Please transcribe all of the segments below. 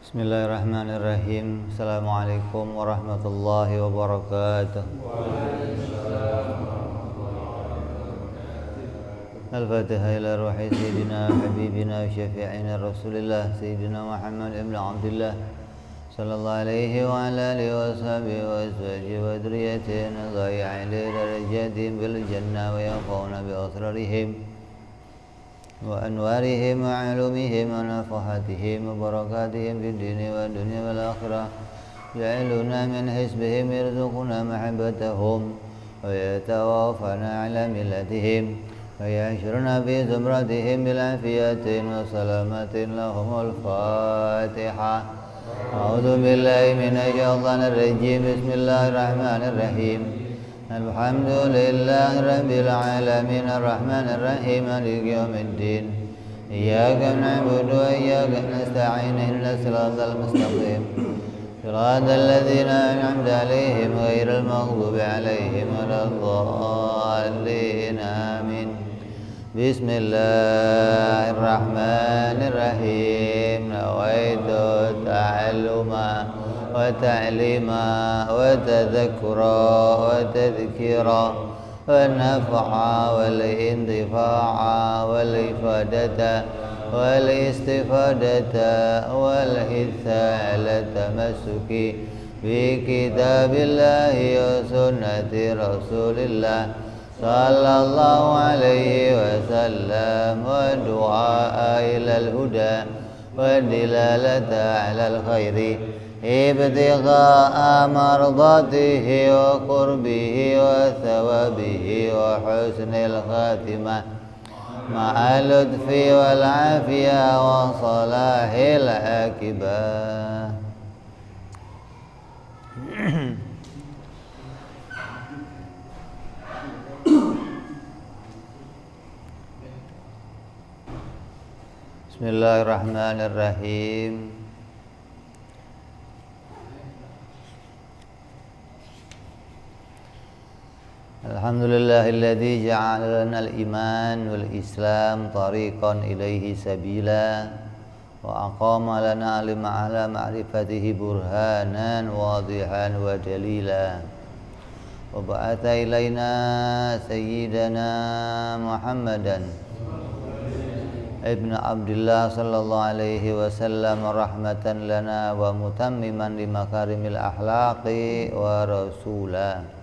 Bismillahirrahmanirrahim. Assalamualaikum warahmatullahi wabarakatuh. Al-Fatihah ila ruhi Sayyidina Habibina Syafi'ina Rasulillah Sayyidina Muhammad ibn Abdullah sallallahu alaihi wa ala alihi wa sahbihi wa azwajihi wa dhurriyyatihi dhai'an li darajatihim bil jannah wa yaqawna bi asrarihim wa anwarihim wa alumihim wa nafahatihim wa barakatihim fid dini wa dunya wal akhirah ja'aluna min hisbihim yarzuquna mahabbatahum wa yatawafana ala millatihim wa yashuruna fi zumratihim bil afiyatin wa salamatin lahumul fatihah. A'udzu billahi minasy syaithanir rajim. Bismillahirrahmanirrahim. Alhamdulillahi rabbil alamin arrahmanir rahim maliki yaumiddin iyyaka na'budu wa iyyaka nasta'in ihdinas siratal mustaqim siratal ladzina an'amta 'alaihim ghairil maghdubi 'alaihim waladdallin amin. Bismillahirrahmanirrahim. Nawaitu ta'alluma wa ta'lima wa tadhakkura wa tadhkira wa naf'a wal intifa'a wal ifadata wal istifadata wal hitha ala tamassuki bi kitabillahi wa sunnati rasulillah sallallahu alaihi wasallam wa du'a ilal huda wa dilalata alal khairi ibtigha'a mardatihi wa qurbihi wa thawabihi wa husnil khatimah ma'al lutfi wal afiyah wa salahil akibah. Bismillahirrahmanirrahim. Alhamdulillahilladzi ja'ala lana al-iman wal islam tariqan ilaihi sabila wa aqama lana ala ma'rifatihi burhanan wadihan wa dalila wa ba'atha ilaina sayyidana Muhammadan ibn Abdullah sallallahu alaihi wasallam rahmatan lana wa mutammiman li makarimil akhlaqi wa rasula.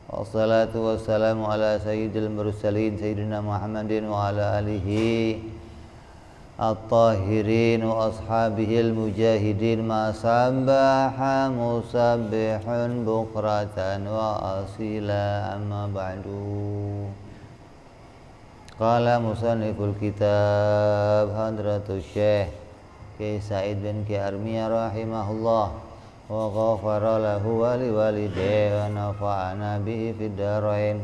Wassalatu wassalamu ala sayyidil mursalin sayyidina Muhammadin wa ala alihi at-tahirin wa ashabihil mujahidin ma sabbaha musabbihun bukratan wa asila amma ba'du. Qala musanniful kitab hadratus syekh Ki Said bin Ki Armiyah rahimahullah wa ghafara lahu wa liwalidayhi wa nafa'ana bihi fid darain.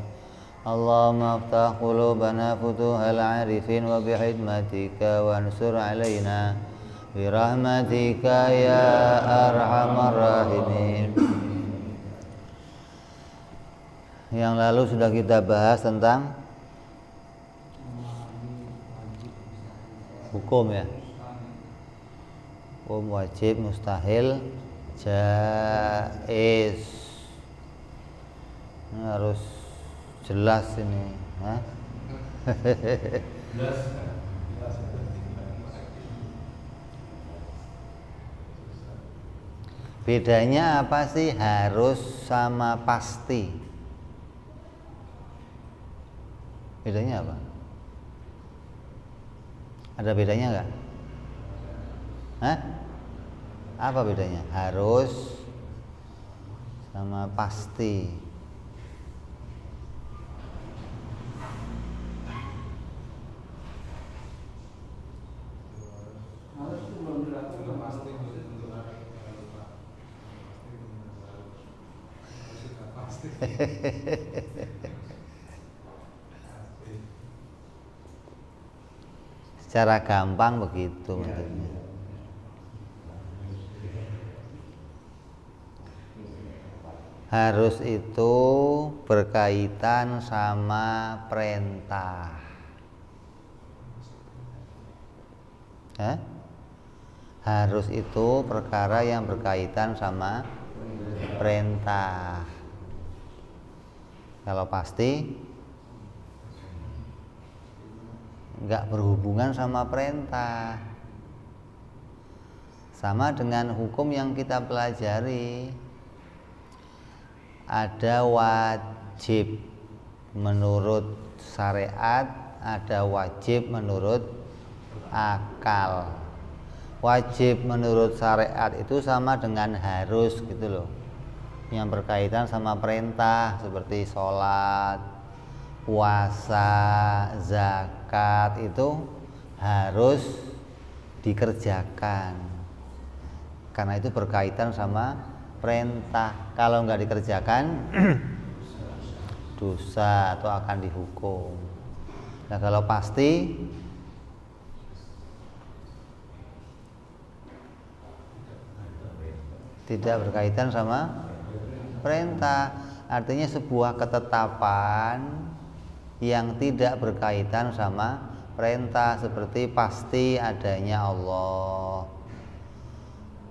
Allahumma aftah qulubana futuhal arifin wa bihikmatika wansur alaina birahmatika ya arhamar rahimin. Yang lalu sudah kita bahas tentang hukum ya, hukum wajib, mustahil, jaiz. Ini harus jelas ini, Bedanya apa sih harus sama pasti? Bedanya apa? Ada bedanya enggak? Apa bedanya? Harus sama pasti. Secara gampang begitu maksudnya. Harus itu berkaitan sama perintah. Harus itu perkara yang berkaitan sama perintah. Kalau pasti nggak berhubungan sama perintah. Sama dengan hukum yang kita pelajari. Ada wajib menurut syariat, ada wajib menurut akal. Wajib menurut syariat itu sama dengan harus gitu loh, yang berkaitan sama perintah seperti sholat, puasa, zakat itu harus dikerjakan karena itu berkaitan sama perintah. Kalau nggak dikerjakan dosa atau akan dihukum. Nah kalau pasti tidak berkaitan sama perintah, artinya sebuah ketetapan yang tidak berkaitan sama perintah, seperti pasti adanya Allah.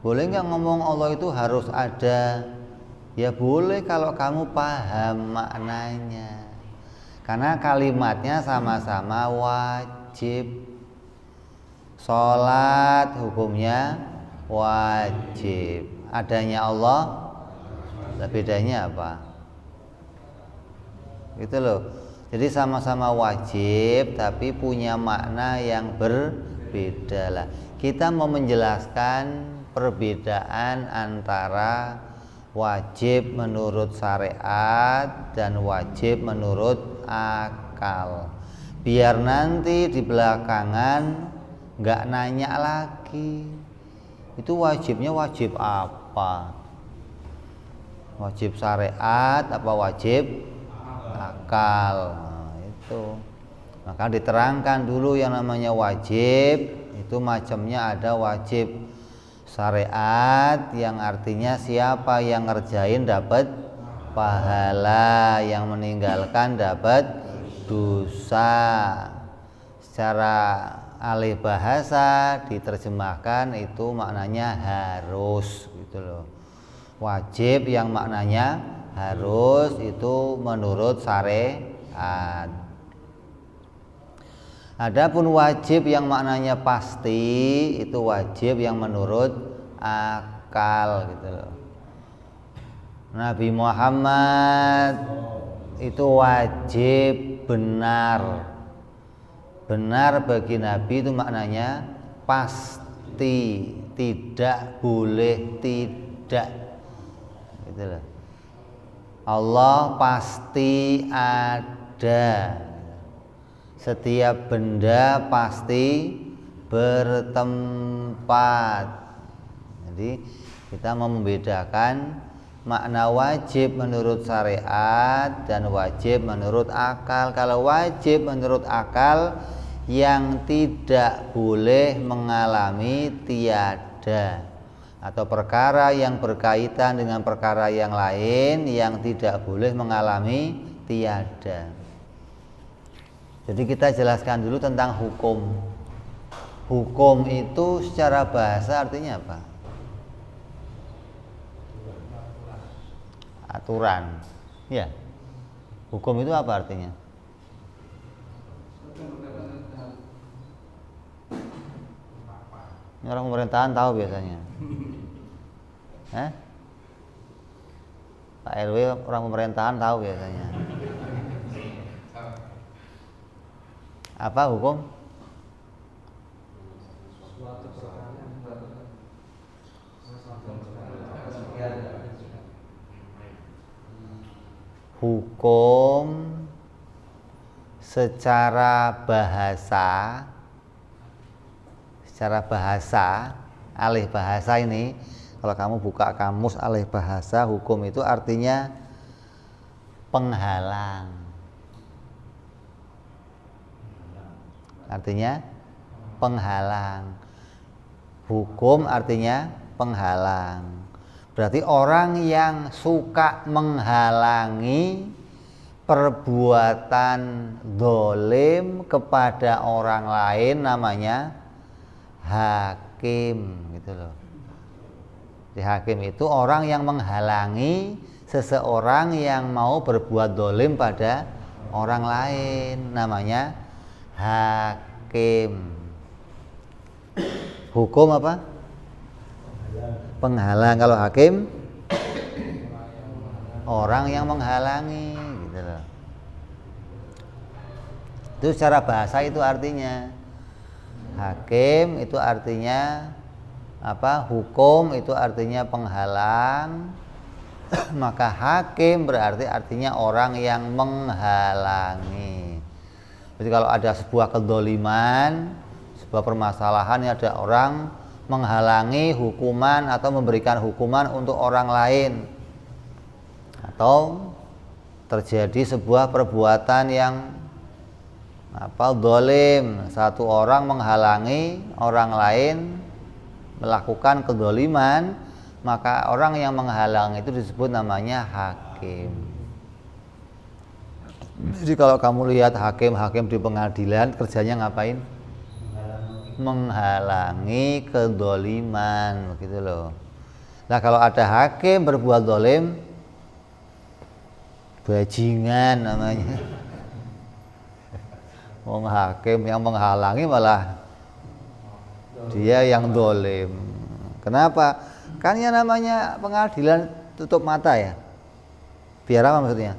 Boleh nggak ngomong Allah itu harus ada? Ya boleh kalau kamu paham maknanya, karena kalimatnya sama-sama wajib. Sholat hukumnya wajib, adanya Allah, bedanya apa? Gitu loh. Jadi sama-sama wajib tapi punya makna yang berbeda lah. Kita mau menjelaskan perbedaan antara wajib menurut syariat dan wajib menurut akal, biar nanti di belakangan nggak nanya lagi itu wajibnya wajib apa, wajib syariat apa wajib akal. Nah, itu maka diterangkan dulu yang namanya wajib itu macamnya ada wajib syariat yang artinya siapa yang ngerjain dapat pahala, yang meninggalkan dapat dosa. Secara alih bahasa diterjemahkan itu maknanya harus gitu loh. Wajib yang maknanya harus itu menurut syariat. Adapun wajib yang maknanya pasti itu wajib yang menurut akal gitu loh. Nabi Muhammad itu wajib benar. Benar bagi Nabi itu maknanya pasti, tidak boleh tidak gitu loh. Allah pasti ada. Setiap benda pasti bertempat. Jadi kita mau membedakan makna wajib menurut syariat dan wajib menurut akal. Kalau wajib menurut akal yang tidak boleh mengalami tiada, atau perkara yang berkaitan dengan perkara yang lain yang tidak boleh mengalami tiada. Jadi kita jelaskan dulu tentang hukum. Hukum itu secara bahasa artinya apa? Aturan. Ya. Hukum itu apa artinya? Ini orang pemerintahan tahu biasanya. Pak RW orang pemerintahan tahu biasanya. Apa hukum? Hukum secara bahasa, alih bahasa ini, kalau kamu buka kamus alih bahasa, hukum itu artinya penghalang. Artinya penghalang. Hukum artinya penghalang. Berarti orang yang suka menghalangi perbuatan zalim kepada orang lain namanya hakim. hakim gitu loh. Di hakim itu orang yang menghalangi seseorang yang mau berbuat dolim pada orang lain, namanya hakim. Hukum apa? Penghalang. Kalau hakim orang yang menghalangi gitu loh. Itu secara bahasa itu artinya hakim itu artinya apa? Hukum itu artinya penghalang. Maka hakim berarti artinya orang yang menghalangi. Jadi kalau ada sebuah kedoliman, sebuah permasalahan, ada orang menghalangi hukuman atau memberikan hukuman untuk orang lain, atau terjadi sebuah perbuatan yang dolim, satu orang menghalangi orang lain melakukan kedoliman, maka orang yang menghalang itu disebut namanya hakim. Jadi kalau kamu lihat hakim-hakim di pengadilan kerjanya ngapain? Menghalangi kedoliman, begitu loh. Nah kalau ada hakim berbuat dolim, bajingan namanya. Wong hakim yang menghalangi malah dia yang dolim. Kenapa? Kan ya namanya pengadilan tutup mata ya. Biar apa maksudnya?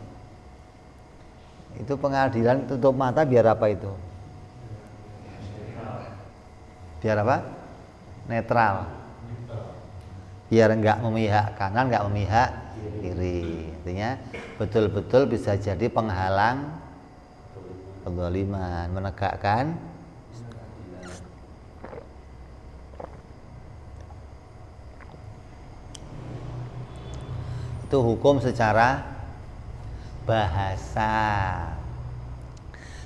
Itu pengadilan tutup mata biar apa itu? Biar apa? Netral. Biar enggak memihak kanan, enggak memihak kiri. Artinya betul-betul bisa jadi penghalang kezaliman, menegakkan itu hukum secara bahasa.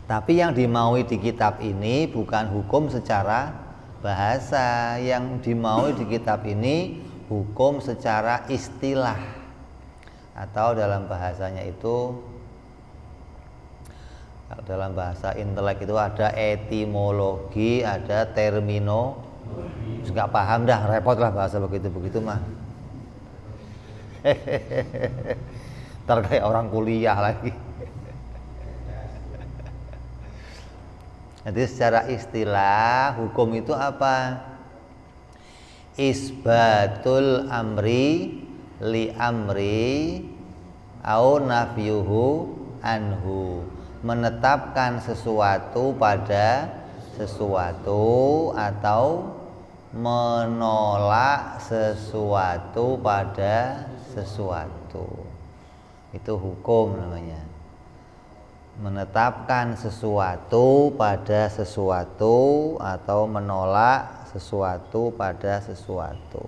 Tapi yang dimaui di kitab ini bukan hukum secara bahasa, yang dimaui di kitab ini hukum secara istilah, atau dalam bahasanya itu, dalam bahasa intelek itu ada etimologi, ada terminologi. Nggak paham dah, repot lah bahasa begitu-begitu mah. Ntar kayak orang kuliah lagi. Jadi secara istilah hukum itu apa? Isbatul amri li amri au nafyuhu anhu, menetapkan sesuatu pada sesuatu atau menolak sesuatu pada sesuatu. Itu hukum namanya. Menetapkan sesuatu pada sesuatu atau menolak sesuatu pada sesuatu.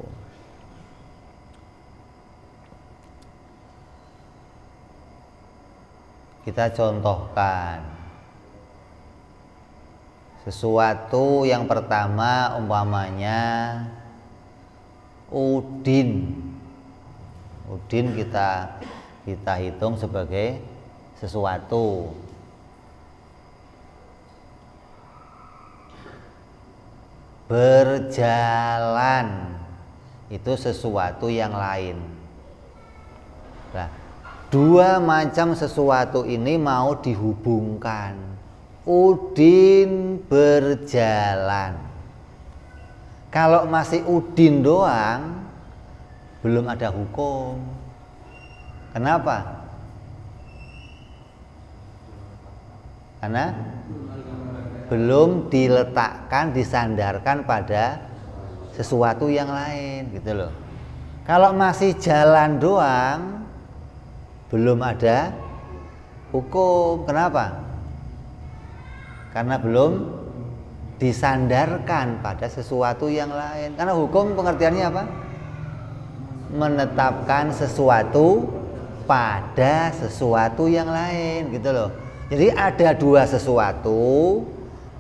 Kita contohkan sesuatu yang pertama, umpamanya udin. Udin kita hitung sebagai sesuatu. Berjalan itu sesuatu yang lain. Nah, dua macam sesuatu ini mau dihubungkan. Udin berjalan. Kalau masih udin doang, belum ada hukum. Kenapa? Karena belum diletakkan, disandarkan pada sesuatu yang lain, gitu loh. Kalau masih jalan doang, belum ada hukum. Kenapa? Karena belum disandarkan pada sesuatu yang lain. Karena hukum pengertiannya apa? Menetapkan sesuatu pada sesuatu yang lain, gitu loh. Jadi ada dua sesuatu,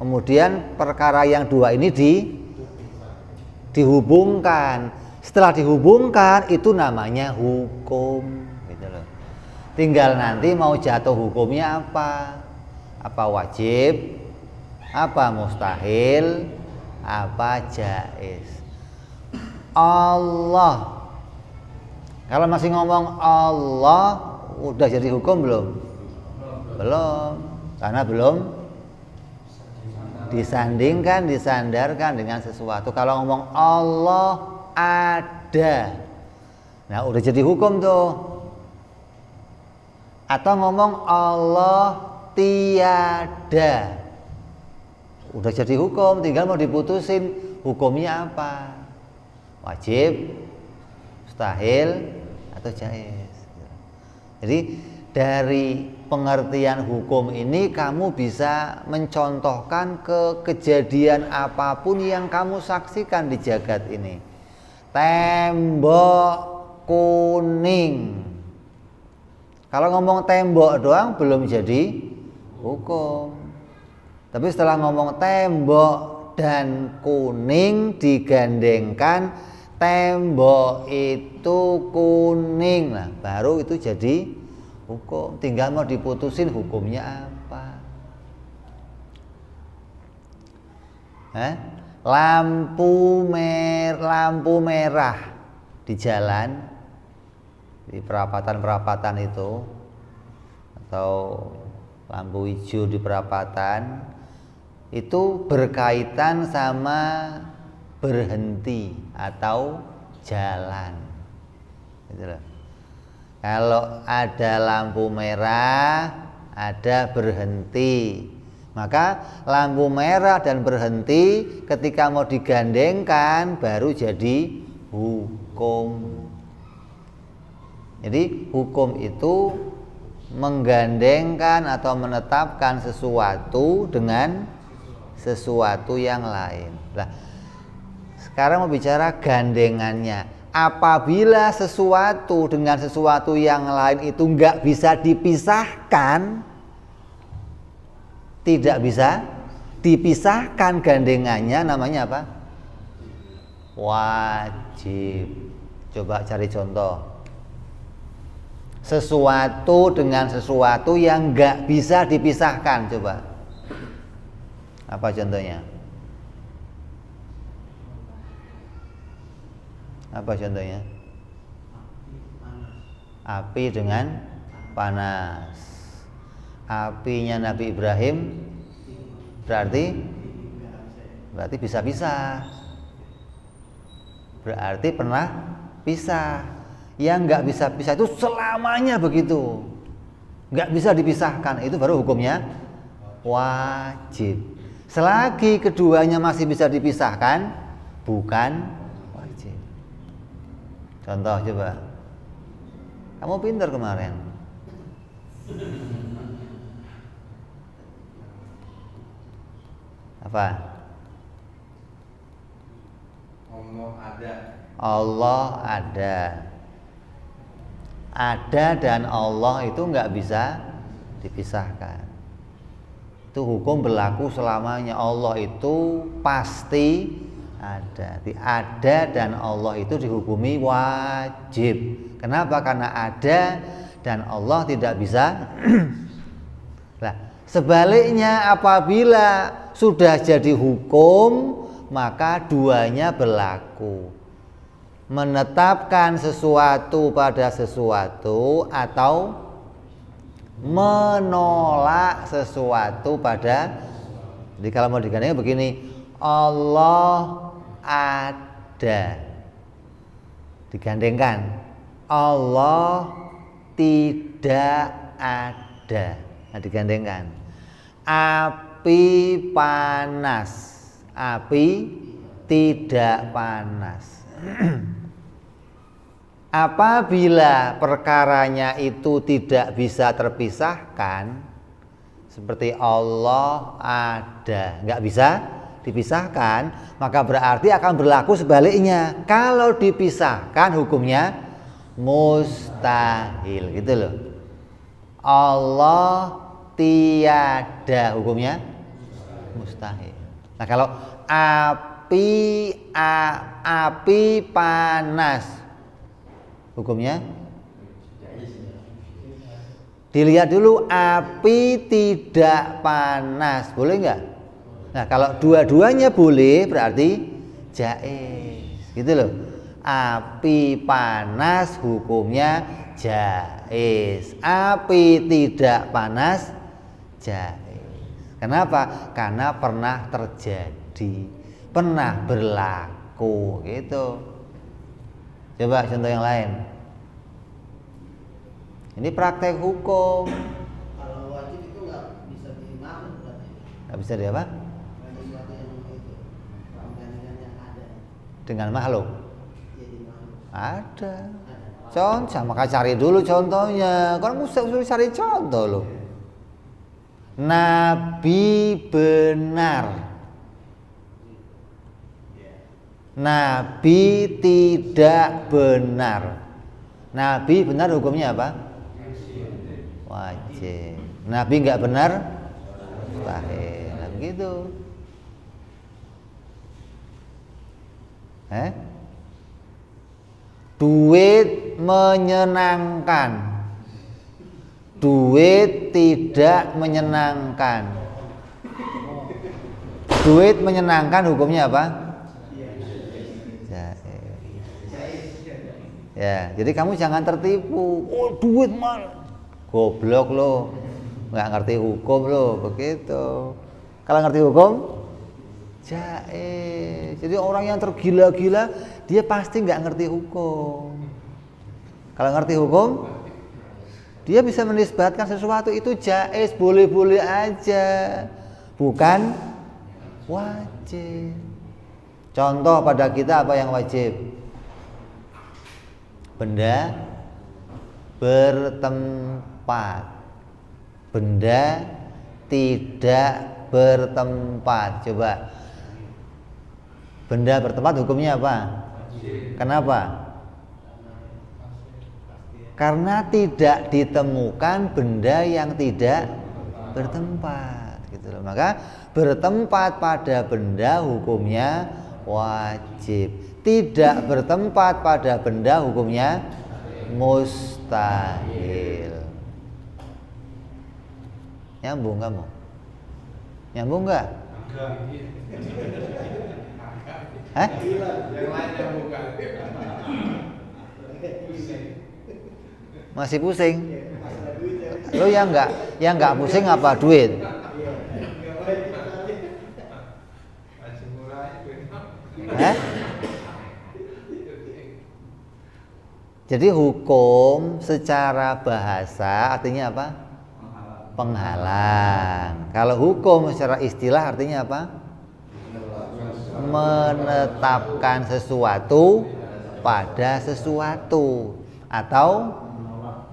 kemudian perkara yang dua ini dihubungkan. Setelah dihubungkan itu namanya hukum, gitu loh. Tinggal nanti mau jatuh hukumnya apa? Apa wajib, apa mustahil, apa jaiz. Allah. Kalau masih ngomong Allah, udah jadi hukum belum? Belum, karena belum disandingkan, disandarkan dengan sesuatu. Kalau ngomong Allah ada, nah udah jadi hukum tuh. Atau ngomong Allah tiada, udah jadi hukum, tinggal mau diputusin hukumnya apa, wajib, mustahil, atau jaiz. Jadi dari pengertian hukum ini kamu bisa mencontohkan ke kejadian apapun yang kamu saksikan di jagat ini. Tembok kuning, kalau ngomong tembok doang belum jadi hukum. Tapi setelah ngomong tembok dan kuning digandengkan, tembok itu kuning, nah baru itu jadi hukum. Tinggal mau diputusin hukumnya apa. Lampu merah di jalan, di perapatan itu, atau lampu hijau di perapatan, itu berkaitan sama berhenti atau jalan, gitu loh. Kalau ada lampu merah, ada berhenti, maka lampu merah dan berhenti ketika mau digandengkan baru jadi hukum. Jadi hukum itu menggandengkan atau menetapkan sesuatu dengan sesuatu yang lain. Nah, sekarang mau bicara gandengannya. Apabila sesuatu dengan sesuatu yang lain itu nggak bisa dipisahkan, tidak bisa dipisahkan gandengannya, namanya apa? Wajib. Coba cari contoh. Sesuatu dengan sesuatu yang nggak bisa dipisahkan, coba. Apa contohnya? Apa contohnya? Api dengan panas. Apinya Nabi Ibrahim berarti bisa-bisa. Berarti pernah pisah. Yang nggak bisa pisah itu selamanya begitu, nggak bisa dipisahkan, itu baru hukumnya wajib. Selagi keduanya masih bisa dipisahkan, bukan wajib. Contoh coba, kamu pintar kemarin. Apa? Allah ada. Ada dan Allah itu nggak bisa dipisahkan. Itu hukum berlaku selamanya. Allah itu pasti ada. Ada dan Allah itu dihukumi wajib. Kenapa? Karena ada dan Allah tidak bisa. Nah, sebaliknya apabila sudah jadi hukum, maka duanya berlaku. Menetapkan sesuatu pada sesuatu atau menolak sesuatu pada. Jadi kalau mau digandengkan begini, Allah ada, digandengkan Allah tidak ada, nah digandengkan. Api panas, api tidak panas. Apabila perkaranya itu tidak bisa terpisahkan, seperti Allah ada, nggak bisa dipisahkan, maka berarti akan berlaku sebaliknya. Kalau dipisahkan hukumnya mustahil, gitu loh. Allah tiada, hukumnya mustahil. Nah, kalau api panas, hukumnya dilihat dulu, api tidak panas, boleh nggak? Nah, kalau dua-duanya boleh berarti jaiz, gitu loh. Api panas hukumnya jaiz. Api tidak panas jaiz. Kenapa? Karena pernah terjadi, pernah berlaku gitu. Coba contoh yang lain. Ini praktek hukum. Kalau wajib itu nggak bisa dimakan berarti. Nggak bisa di apa? Sesuatu yang itu penggantian yang ada. Dengan makhluk. Ya di makhluk. Ada. Contoh, maka cari dulu contohnya. Kan mesti cari contoh loh. Nabi benar, Nabi tidak benar. Nabi benar hukumnya apa? Wajib. Nabi nggak benar? Mustahil. Nah, begitu. Duit menyenangkan, duit tidak menyenangkan. Duit menyenangkan hukumnya apa? Ya, jadi kamu jangan tertipu. Oh, duit mal, goblok lo, nggak ngerti hukum lo, begitu. Kalau ngerti hukum, jaiz. Jadi orang yang tergila-gila, dia pasti nggak ngerti hukum. Kalau ngerti hukum, dia bisa menisbatkan sesuatu itu jaiz, boleh-boleh aja, bukan wajib. Contoh pada kita apa yang wajib? Benda bertempat, benda tidak bertempat. Coba, benda bertempat hukumnya apa? Kenapa? Karena tidak ditemukan benda yang tidak bertempat, gitu loh. Maka bertempat pada benda hukumnya wajib. Tidak bertempat pada benda hukumnya mustahil. Nyambung kamu? Nyambung nggak? Hah? Masih pusing? Lo yang nggak pusing apa duit? Hah? Jadi hukum secara bahasa artinya apa? Penghalang. Kalau hukum secara istilah artinya apa? Menetapkan sesuatu pada sesuatu atau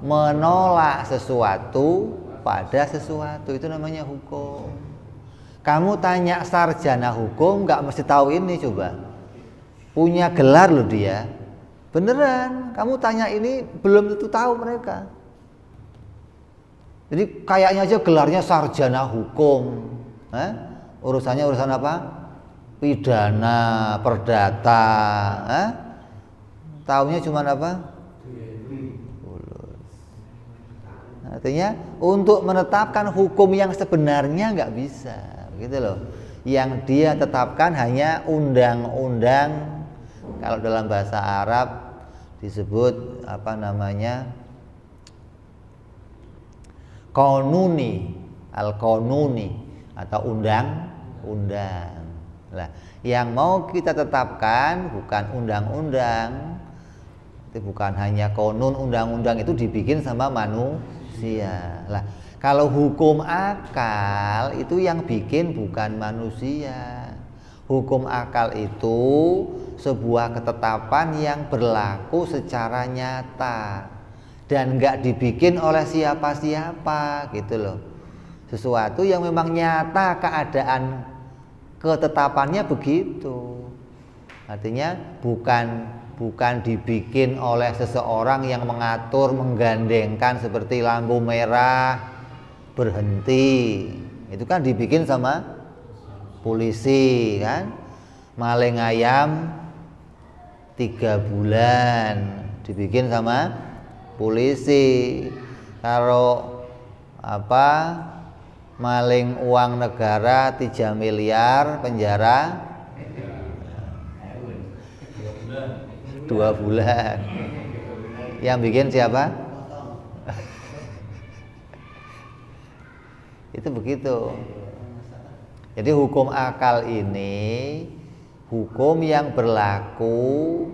menolak sesuatu pada sesuatu. Itu namanya hukum. Kamu tanya sarjana hukum nggak mesti tahu ini, coba. Punya gelar loh dia. Beneran, kamu tanya ini belum tentu tahu mereka. Jadi kayaknya aja gelarnya sarjana hukum. Urusannya urusan apa? Pidana, perdata. Taunya cuma apa? Artinya untuk menetapkan hukum yang sebenarnya nggak bisa, gitu loh. Yang dia tetapkan hanya undang-undang. Kalau dalam bahasa Arab disebut apa namanya, qanuni, al-qanuni atau undang-undang. Nah, yang mau kita tetapkan bukan undang-undang, itu bukan hanya konun, undang-undang itu dibikin sama manusia. Lah, kalau hukum akal itu yang bikin bukan manusia. Hukum akal itu sebuah ketetapan yang berlaku secara nyata dan nggak dibikin oleh siapa-siapa, gitu loh. Sesuatu yang memang nyata keadaan ketetapannya begitu. Artinya bukan dibikin oleh seseorang yang mengatur, menggandengkan seperti lampu merah berhenti. Itu kan dibikin sama polisi kan. Maling ayam 3 bulan dibikin sama polisi. Kalau apa, maling uang negara 3 miliar penjara 2 bulan. Yang bikin siapa? Itu begitu. Jadi hukum akal ini hukum yang berlaku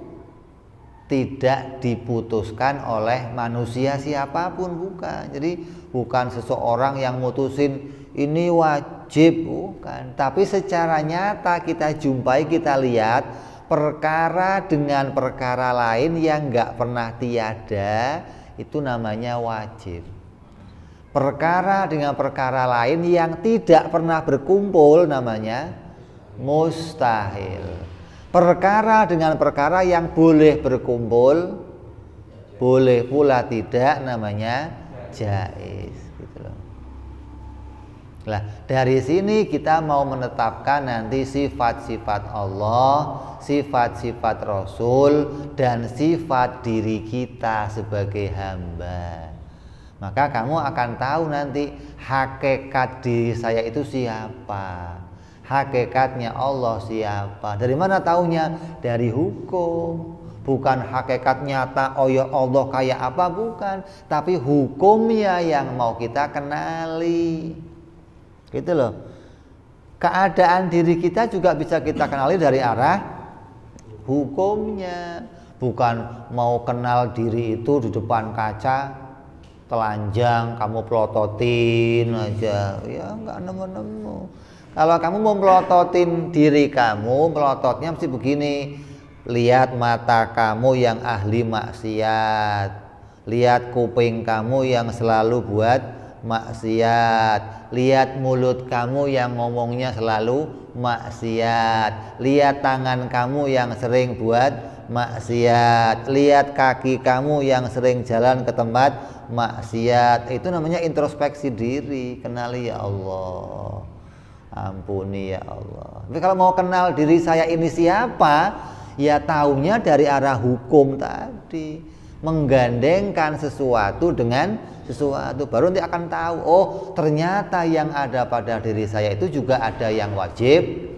tidak diputuskan oleh manusia siapapun, bukan. Jadi bukan seseorang yang mutusin ini wajib, bukan. Tapi secara nyata kita jumpai, kita lihat perkara dengan perkara lain yang nggak pernah tiada, itu namanya wajib. Perkara dengan perkara lain yang tidak pernah berkumpul namanya mustahil. Perkara dengan perkara yang boleh berkumpul, boleh pula tidak, namanya jaiz, gitu loh. Nah, dari sini kita mau menetapkan nanti sifat-sifat Allah, sifat-sifat Rasul, dan sifat diri kita sebagai hamba. Maka kamu akan tahu nanti hakikat diri saya itu siapa, hakikatnya Allah siapa. Dari mana taunya? Dari hukum. Bukan hakikat nyata, oh ya Allah kayak apa, bukan. Tapi hukumnya yang mau kita kenali. Gitu loh. Keadaan diri kita juga bisa kita kenali dari arah hukumnya. Bukan mau kenal diri itu di depan kaca, telanjang, kamu pelototin aja, ya nggak nemu-nemu. Kalau kamu mau melototin diri kamu, melototnya mesti begini. Lihat mata kamu yang ahli maksiat, lihat kuping kamu yang selalu buat maksiat, lihat mulut kamu yang ngomongnya selalu maksiat, lihat tangan kamu yang sering buat maksiat, lihat kaki kamu yang sering jalan ke tempat maksiat. Itu namanya introspeksi diri. Kenali ya Allah, ampuni ya Allah. Tapi kalau mau kenal diri saya ini siapa, ya taunya dari arah hukum tadi, menggandengkan sesuatu dengan sesuatu, baru nanti akan tahu, oh ternyata yang ada pada diri saya itu juga ada yang wajib,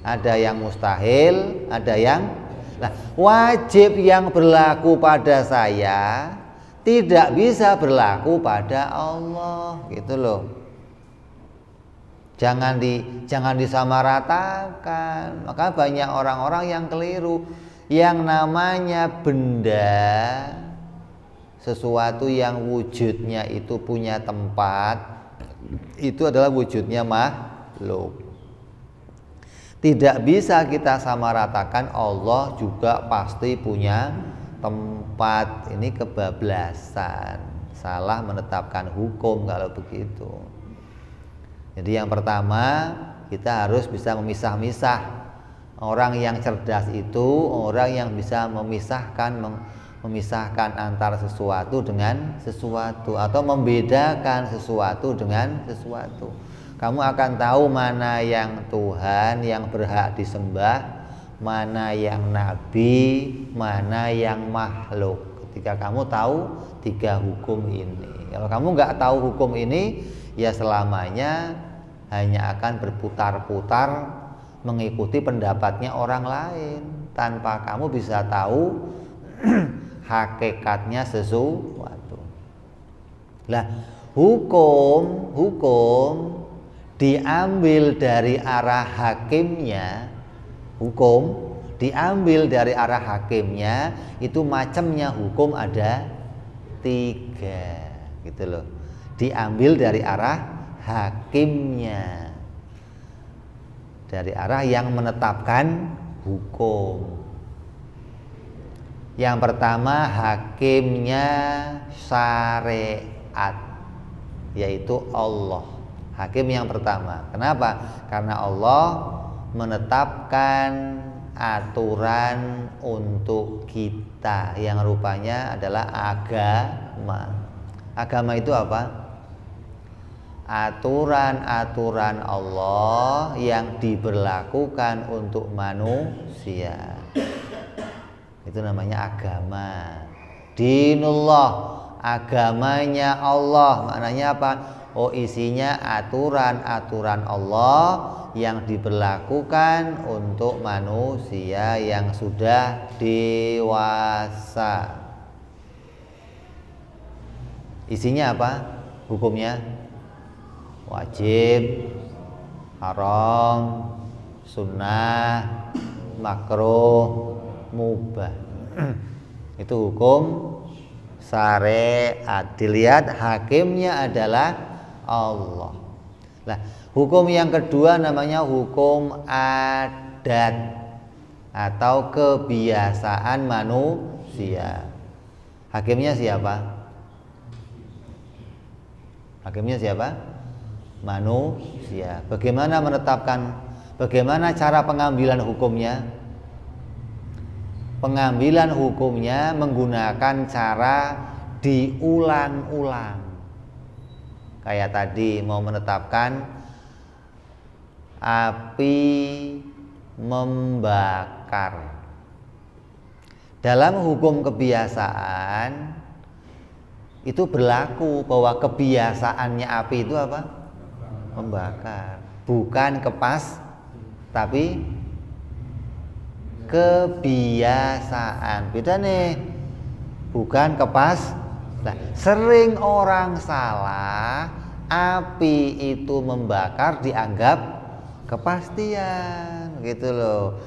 ada yang mustahil, ada yang wajib yang berlaku pada saya tidak bisa berlaku pada Allah, gitu loh. Jangan disamaratakan. Maka banyak orang-orang yang keliru. Yang namanya benda, sesuatu yang wujudnya itu punya tempat, itu adalah wujudnya makhluk. Tidak bisa kita samaratakan Allah juga pasti punya tempat. Ini kebablasan, salah menetapkan hukum kalau begitu. Jadi yang pertama, kita harus bisa memisah-misah. Orang yang cerdas itu orang yang bisa memisahkan antara sesuatu dengan sesuatu, atau membedakan sesuatu dengan sesuatu. Kamu akan tahu mana yang Tuhan yang berhak disembah, mana yang nabi, mana yang makhluk. Ketika kamu tahu 3 hukum ini. Kalau kamu nggak tahu hukum ini, ya selamanya hanya akan berputar-putar mengikuti pendapatnya orang lain, tanpa kamu bisa tahu hakikatnya sesuatu. Lah, hukum diambil dari arah hakimnya. Hukum diambil dari arah hakimnya, itu macamnya hukum ada 3, gitu loh. Diambil dari arah hakimnya, dari arah yang menetapkan hukum. Yang pertama, hakimnya syariat, yaitu Allah. Hakim yang pertama. Kenapa? Karena Allah menetapkan aturan untuk kita yang rupanya adalah agama. Agama itu apa? Aturan-aturan Allah yang diberlakukan untuk manusia. Itu namanya agama. Dinullah, agamanya Allah. Maknanya apa? Oh, isinya aturan-aturan Allah yang diberlakukan untuk manusia yang sudah dewasa. Isinya apa? Hukumnya wajib, haram, sunnah, makruh, mubah. Itu hukum syariat. Dilihat hakimnya adalah Allah. Nah, hukum yang kedua namanya hukum adat atau kebiasaan manusia. Hakimnya siapa? Hakimnya siapa? Manusia. Bagaimana menetapkan? Bagaimana cara pengambilan hukumnya? Pengambilan hukumnya menggunakan cara diulang-ulang. Kayak tadi mau menetapkan api membakar. Dalam hukum kebiasaan itu berlaku bahwa kebiasaannya api itu apa? Membakar. Bukan kepas, tapi kebiasaan. Beda nih. Bukan kepas. Nah, sering orang salah, api itu membakar dianggap kepastian, gitu loh.